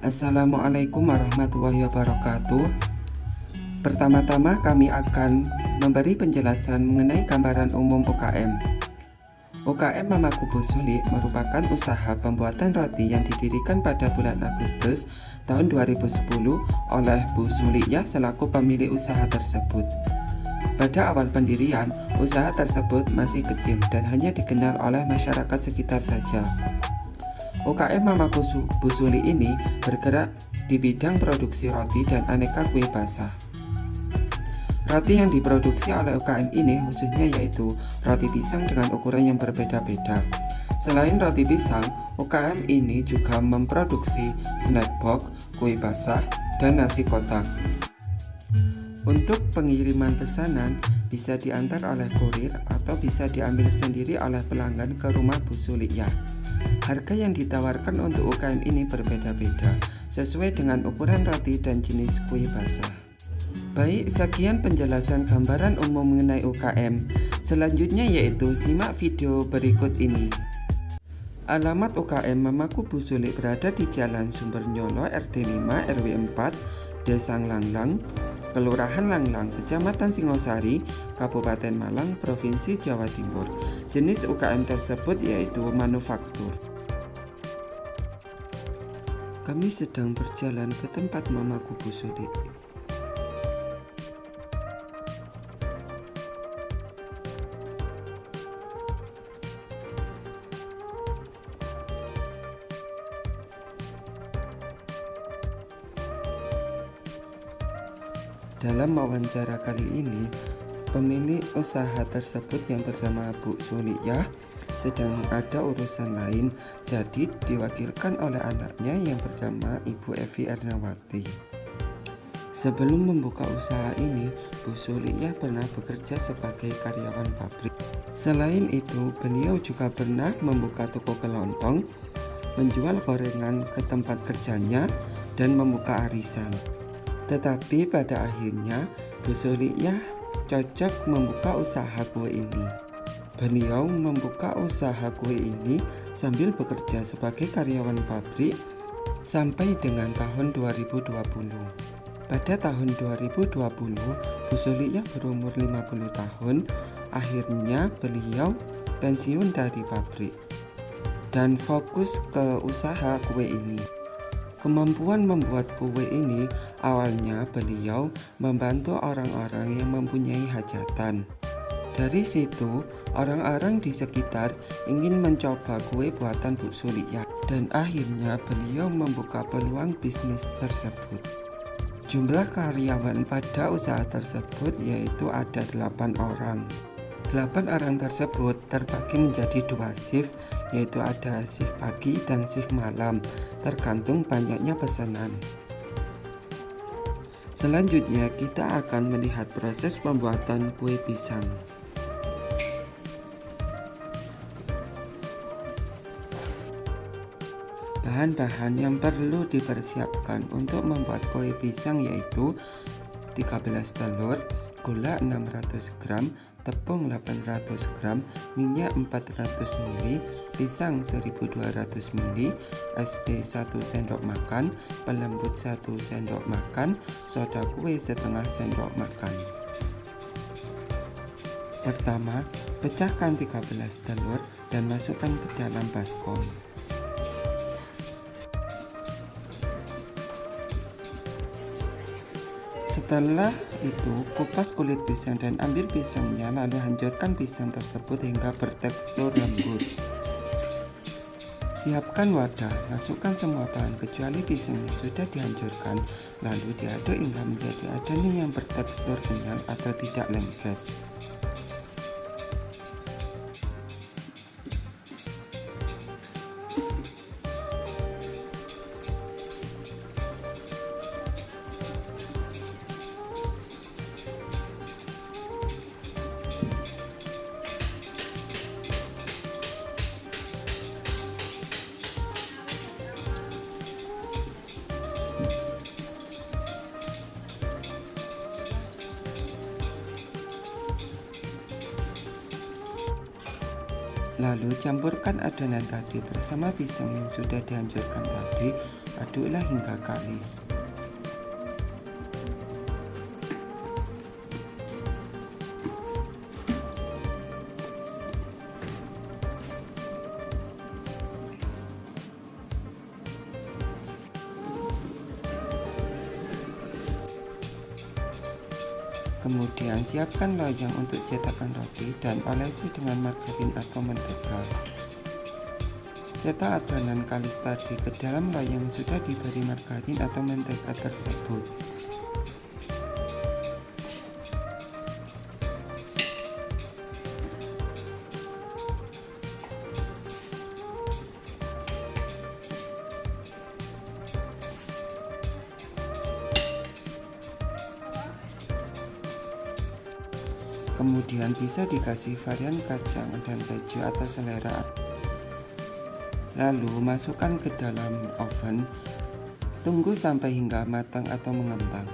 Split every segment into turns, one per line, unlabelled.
Assalamualaikum warahmatullahi wabarakatuh. Pertama-tama kami akan memberi penjelasan mengenai gambaran umum UKM. UKM Mamaku Bu Suli merupakan usaha pembuatan roti yang didirikan pada bulan Agustus tahun 2010 oleh Bu Suliyah selaku pemilik usaha tersebut. Pada awal pendirian, usaha tersebut masih kecil dan hanya dikenal oleh masyarakat sekitar saja. UKM Mamaku Bu Suli ini bergerak di bidang produksi roti dan aneka kue basah. Roti yang diproduksi oleh UKM ini khususnya yaitu roti pisang dengan ukuran yang berbeda-beda. Selain roti pisang, UKM ini juga memproduksi snack box, kue basah, dan nasi kotak. Untuk pengiriman pesanan bisa diantar oleh kurir atau bisa diambil sendiri oleh pelanggan ke rumah Bu Suliyah. Harga yang ditawarkan untuk UKM ini berbeda-beda sesuai dengan ukuran roti dan jenis kue basah. Baik, sekian penjelasan gambaran umum mengenai UKM. Selanjutnya yaitu simak video berikut ini. Alamat UKM Mamaku Bu Suli berada di Jalan Sumber Nyolo RT 5 RW 4 Desa Langlang, Kelurahan Langlang, Kecamatan Singosari, Kabupaten Malang, Provinsi Jawa Timur. Jenis UKM tersebut yaitu manufaktur. Kami sedang berjalan ke tempat Mamaku Bu Suli. Dalam wawancara kali ini, pemilik usaha tersebut yang bernama Bu Suliyah sedang ada urusan lain, jadi diwakilkan oleh anaknya yang bernama Ibu Evi Ernawati. Sebelum membuka usaha ini, Bu Suliyah pernah bekerja sebagai karyawan pabrik. Selain itu, beliau juga pernah membuka toko kelontong, menjual gorengan ke tempat kerjanya, dan membuka arisan. Tetapi pada akhirnya Bu Suliyah cocok membuka usaha kue ini. Beliau membuka usaha kue ini sambil bekerja sebagai karyawan pabrik sampai dengan tahun 2020. Pada tahun 2020, Bu Suliyah berumur 50 tahun. Akhirnya beliau pensiun dari pabrik dan fokus ke usaha kue ini. Kemampuan membuat kue ini awalnya beliau membantu orang-orang yang mempunyai hajatan. Dari situ, orang-orang di sekitar ingin mencoba kue buatan Bu Suliyah dan akhirnya beliau membuka peluang bisnis tersebut. Jumlah karyawan pada usaha tersebut yaitu ada 8 orang. 8 orang tersebut terbagi menjadi 2 shift, yaitu ada shift pagi dan shift malam, tergantung banyaknya pesanan. Selanjutnya kita akan melihat proses pembuatan kue pisang. Bahan-bahan yang perlu dipersiapkan untuk membuat kue pisang yaitu 13 telur, gula 600 gram, tepung 800 gram, minyak 400 ml, pisang 1200 ml, SP 1 sendok makan, pelembut 1 sendok makan, soda kue setengah sendok makan. Pertama, pecahkan 13 telur dan masukkan ke dalam baskom. Setelah itu, kupas kulit pisang dan ambil pisangnya, lalu hancurkan pisang tersebut hingga bertekstur lembut. Siapkan wadah, masukkan semua bahan kecuali pisang yang sudah dihancurkan, lalu diaduk hingga menjadi adonan yang bertekstur kenyal atau tidak lengket. Lalu campurkan adonan tadi bersama pisang yang sudah dihancurkan tadi. Aduklah hingga kalis. Kemudian siapkan loyang untuk cetakan roti dan olesi dengan margarin atau mentega. Cetak adonan kalis tadi ke dalam loyang yang sudah diberi margarin atau mentega tersebut. Kemudian bisa dikasih varian kacang dan keju atau selera. Lalu masukkan ke dalam oven. Tunggu sampai hingga matang atau mengembang.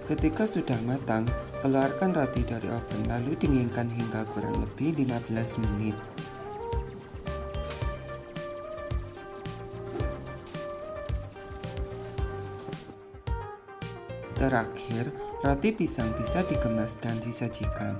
Ketika sudah matang, keluarkan roti dari oven lalu dinginkan hingga kurang lebih 15 menit. Terakhir, roti pisang bisa dikemas dan disajikan.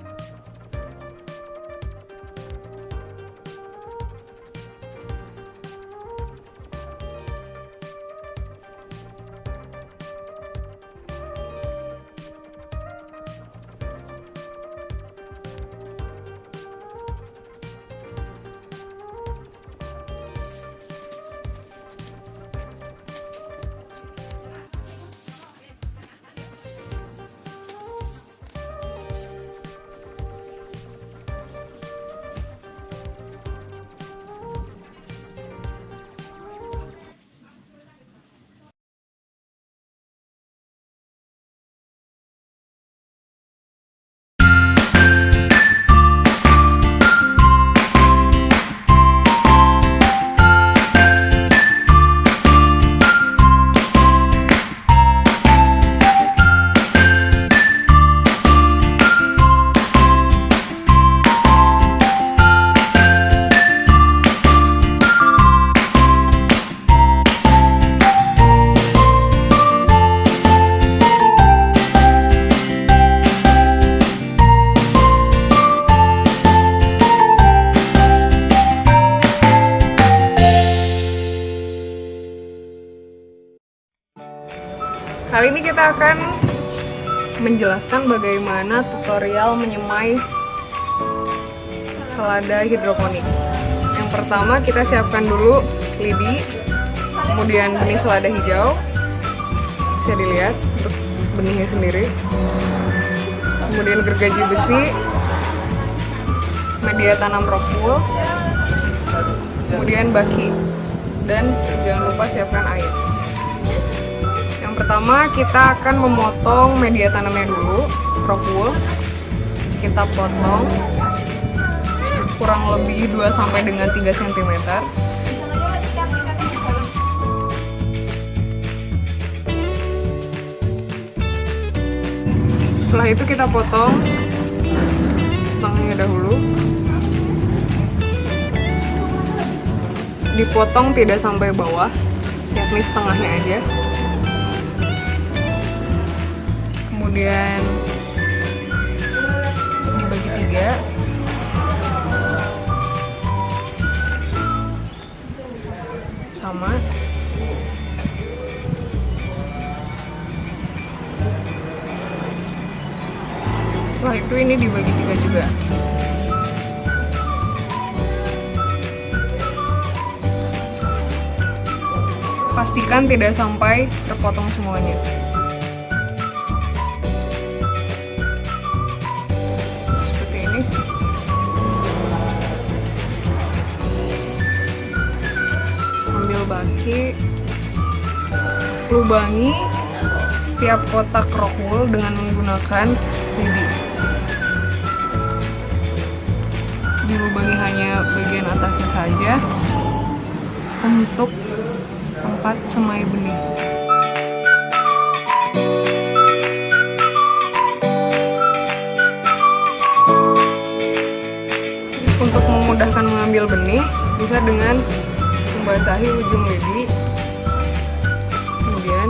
Kali ini kita akan menjelaskan bagaimana tutorial menyemai selada hidroponik. Yang pertama kita siapkan dulu lidi, kemudian benih selada hijau, bisa dilihat untuk benihnya sendiri, kemudian gergaji besi, media tanam rock wool, kemudian baki, dan jangan lupa siapkan air. Yang pertama kita akan memotong media tanamnya dulu, rock wool. Kita potong kurang lebih 2 sampai dengan 3 cm. Setelah itu kita potong tengahnya dahulu. Dipotong tidak sampai bawah, yakni setengahnya aja. Kemudian dibagi 3. Sama. Setelah itu ini dibagi 3 juga. Pastikan tidak sampai terpotong semuanya. Seperti ini. Ambil baki, lubangi setiap kotak rock wool dengan menggunakan lidi. Dilubangi hanya bagian atasnya saja untuk tempat semai benih. Untuk memudahkan mengambil benih, bisa dengan membasahi ujung lidi. Kemudian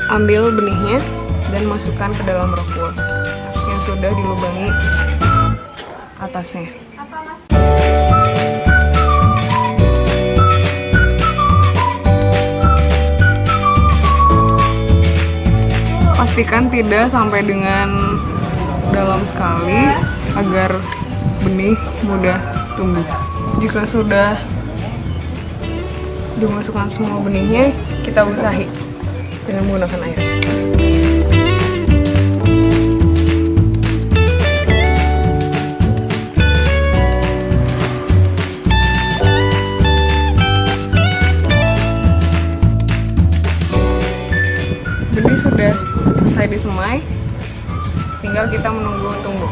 ambil benihnya dan masukkan ke dalam rockwool yang sudah dilubangi atasnya. Pastikan tidak sampai dengan dalam sekali agar benih mudah tumbuh. Jika sudah dimasukkan semua benihnya, kita basahi dengan menggunakan air. Benih sudah selesai disemai, tinggal kita menunggu tumbuh.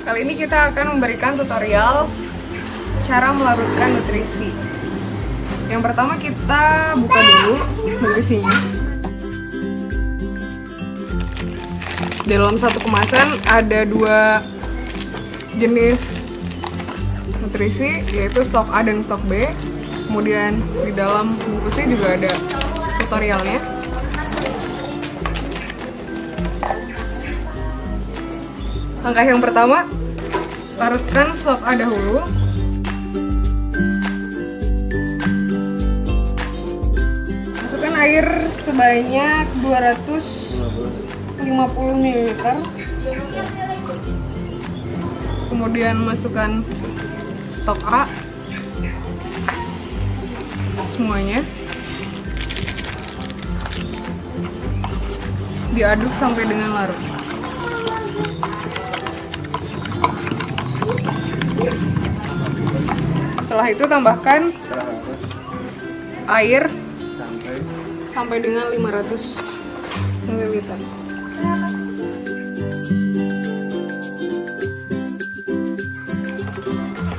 Kali ini kita akan memberikan tutorial cara melarutkan nutrisi. Yang pertama kita buka dulu nutrisinya. Dalam satu kemasan ada 2 jenis nutrisi, yaitu stok A dan stok B. Kemudian di dalam bungkusnya juga ada tutorialnya. Langkah yang pertama, larutkan stok A dahulu. Masukkan air sebanyak 250 ml. Kemudian masukkan stok A semuanya. Diaduk sampai dengan larut. Setelah itu tambahkan air sampai dengan 500 ml.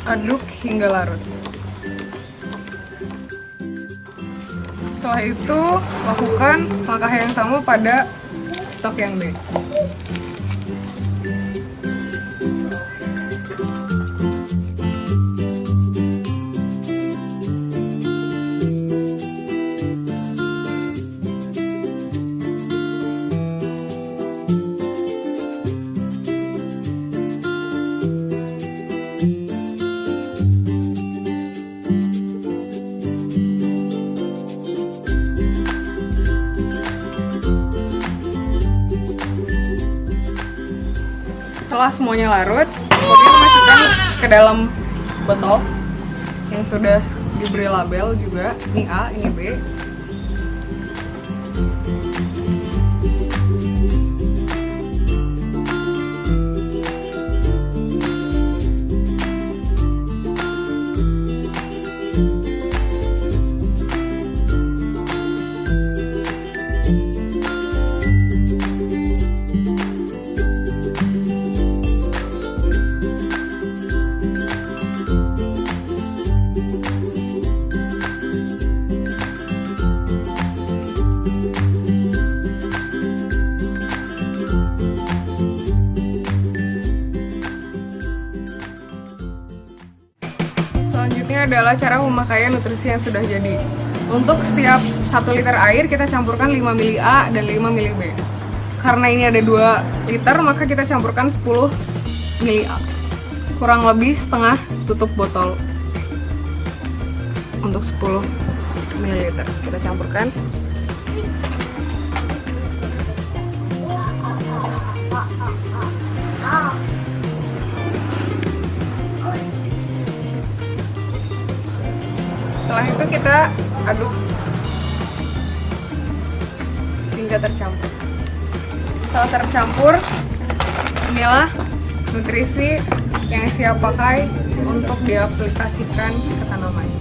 Aduk hingga larut. Setelah itu lakukan langkah yang sama pada stok yang B. Setelah semuanya larut, kemudian masukkan ke dalam botol yang sudah diberi label juga, ini A, ini B. Selanjutnya adalah cara pemakaian nutrisi yang sudah jadi. Untuk setiap 1 liter air kita campurkan 5 mili A dan 5 mili B. Karena ini ada 2 liter, maka kita campurkan 10 mili A. Kurang lebih setengah tutup botol untuk 10 ml. Kita campurkan. Setelah itu kita aduk hingga tercampur. Setelah tercampur, inilah nutrisi yang siap pakai untuk diaplikasikan ke tanaman.